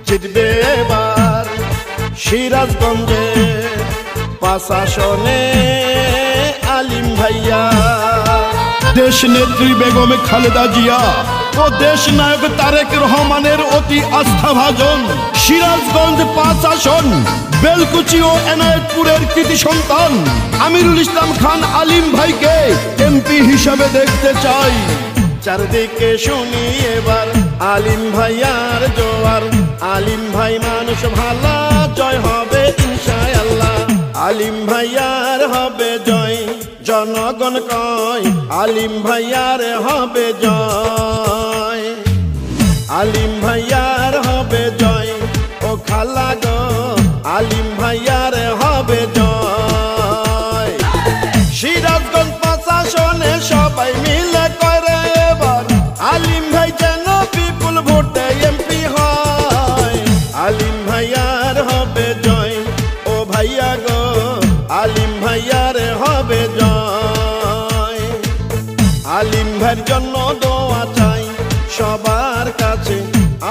জিতবে এবার সিরাজগঞ্জে 5 আসনে আলিম ভাইয়া। দেশ নেত্রী বেগম খালেদা জিয়া ও দেশ নায়ক তারেক রহমানের অতি আস্থাভাজন সিরাজগঞ্জ 5 আসন বেলকুচি ও এনায়েতপুরের কৃতি সন্তান আমিরুল ইসলাম খান আলিম ভাইকে এমপি হিসাবে দেখতে চাই। চারদিকে শুনি এবার আলিম ভাইয়ার জোয়ার, আলিম ভাই মানুষ ভালা, জয় হবে ইনশাআল্লাহ। আলিম ভাইয়ার হবে জয়, জনগণ কয় আলিম ভাইয়ার হবে জয়। আলিম ভাইয়ার হবে জয় ও খালা গো, আলিম ভাইয়ার হবে জয়। সিরাজগঞ্জ 5 আসনে সবাই মিলে করে এবার আলিম ভাই যেন বিপুল ভোটে এমপি হয়। আলিম ভাইয়ার হবে জয় ও ভাইয়া গো, আলিম ভাইয়ার হবে জয়। আলিম ভাইয়ের জন্য দোয়া চাই সবার কাছে,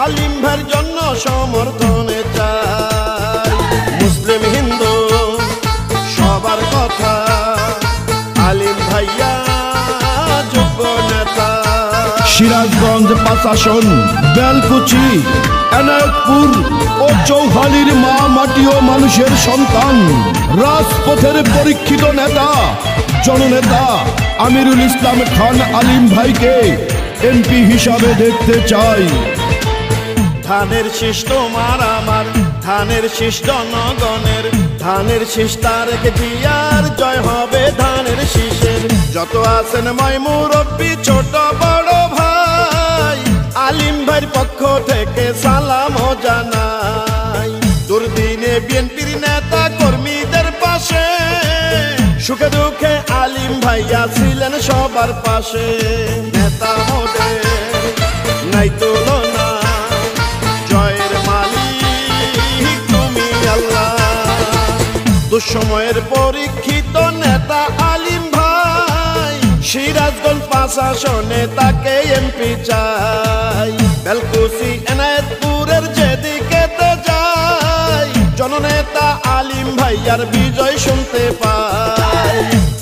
আলিম ভাইয়ের জন্য সমর্থনে চাই। মুসলিম হিন্দু সবার কথা, আলিম ভাইয়া যোগ্য নেতা। সিরাজগঞ্জ 5 আসন বেলকুচি, এনায়েতপুর ও চৌহালির মা মাটি ও মানুষের সন্তান, রাজপথের পরীক্ষিত নেতা জননেতা আমিরুল ইসলাম খান আলিম ভাইকে এমপি হিসাবে দেখতে চাই। ধানের শীষ তোমার আমার, ধানের শীষ জনগণের, ধানের শীষ তারেক জিয়ার, জয় হবে ধানের শীষের। যত আছেন ময় মুরব্বী ছোট বড় ভাই, আলিম ভাইয়ের পক্ষ থেকে সালাম জানাই। দুর্দিনে বিএনপির নেতা কর্মীদের পাশে, সুখে দুঃখে আলিম ভাইয়া ছিলেন সবার পাশে। নেতা মোদের নাই তুলনা, জয়ের মালিক তুমি আল্লাহ। দুঃসময়ের পরীক্ষিত নেতা আলিম ভাই, সিরাজগঞ্জ 5 আসনে তাকে এমপি চাই। বেলকুচি এনায়েতপুরের যেদিকেতে যাই, জননেতা আলিম ভাইয়ার বিজয় শুনতে পাই।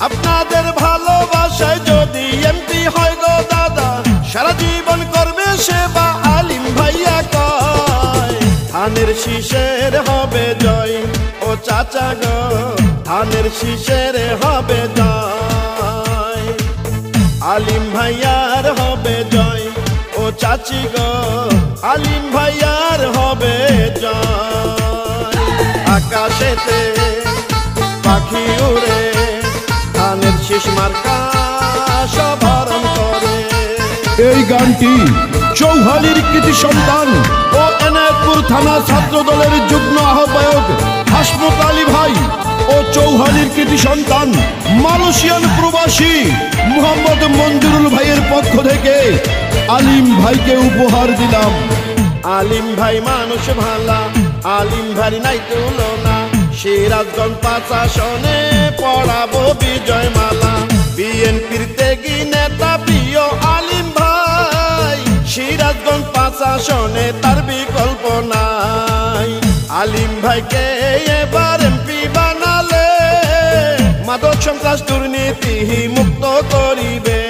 আপনাদের ভালোবাসায় যদি এমপি হয় গো দাদা, সারা জীবন করবে সেবা আলিম ভাইয়া কয়। ধানের শীষের হবে জয় ও চাচা গো, ধানের শীষের হবে জয়। আলিম ভাইয়ার হবে জয় ও চাচি গো, আলিম ভাইয়ার হবে জয়। আকাশেতে পাখি উড়ে ধানের শীষ মার্কা সবরণ করে। এই গানটি চৌহালির কৃতি সন্তান ও এনায়েতপুর থানা ছাত্র দলের যুগ্ম আহ্বায়ক হাসমত আলী ভাই ও চৌহালির কৃতি সন্তান মালয়েশিয়ান প্রবাসী মোহাম্মদ মঞ্জুরুল ভাইয়ের পক্ষ থেকে আলিম ভাইকে উপহার দিলাম। আলিম ভাই মানুষ ভালা, আলিম ভাই নাই তুলনা, সিরাজগঞ্জ 5 আসনে পড়াবো বিজয় মালা। বিএনপির ত্যাগী নেতা প্রিয় আলিম ভাই, সিরাজগঞ্জ 5 আসনে তার বিকল্প নাই। আলিম ভাইকে এবার এমপি বানালে মাদক সন্ত্রাস দুর্নীতি মুক্ত করিবে।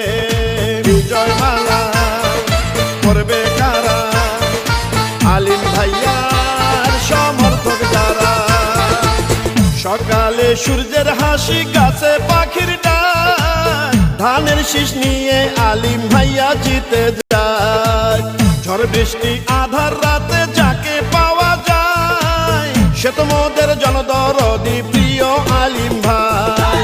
বিজয় মালা করবে কারা, আলিম ভাইয়ার সমর্থক যারা। সকালে সূর্যের হাসি, গাছে পাখির ডাক, ধানের শীষ নিয়ে আলিম ভাইয়া জিতে যায়। ঝড় বৃষ্টি আধার রাতে যাকে পাওয়া যায়, সে তো মোদের জনদরদি প্রিয় আলিম ভাই।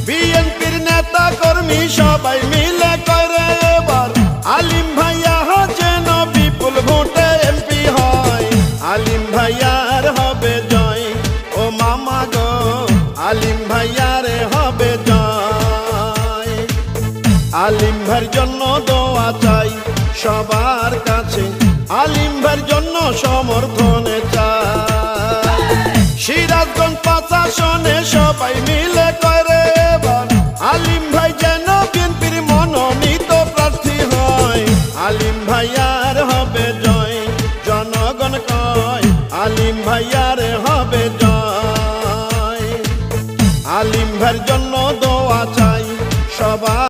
বিএনপির নেতা কর্মী সবাই মিলে করে এবার আলিম ভাইয়া যেন বিপুল ভোটে এমপি হয়। আলিম ভাইয়ার হবে জয় ও মামা গো, আলিম ভাইয়ার হবে জয়। আলিম ভাইয়ের জন্য দোয়া চাই সবার কাছে, আলিম ভাইয়ের জন্য সমর্থনে চাই। সিরাজগঞ্জ 5 আসনে সবাই মিলে করে এবার আলিম ভাই যেন বিএনপির মনোনীত প্রার্থী হয়। আলিম ভাইয়ার হবে জয়, জনগণ কয় আলিম ভাইয়ার হবে জয়। আলিম ভাইয়ের জন্য দোয়া চাই সবাই।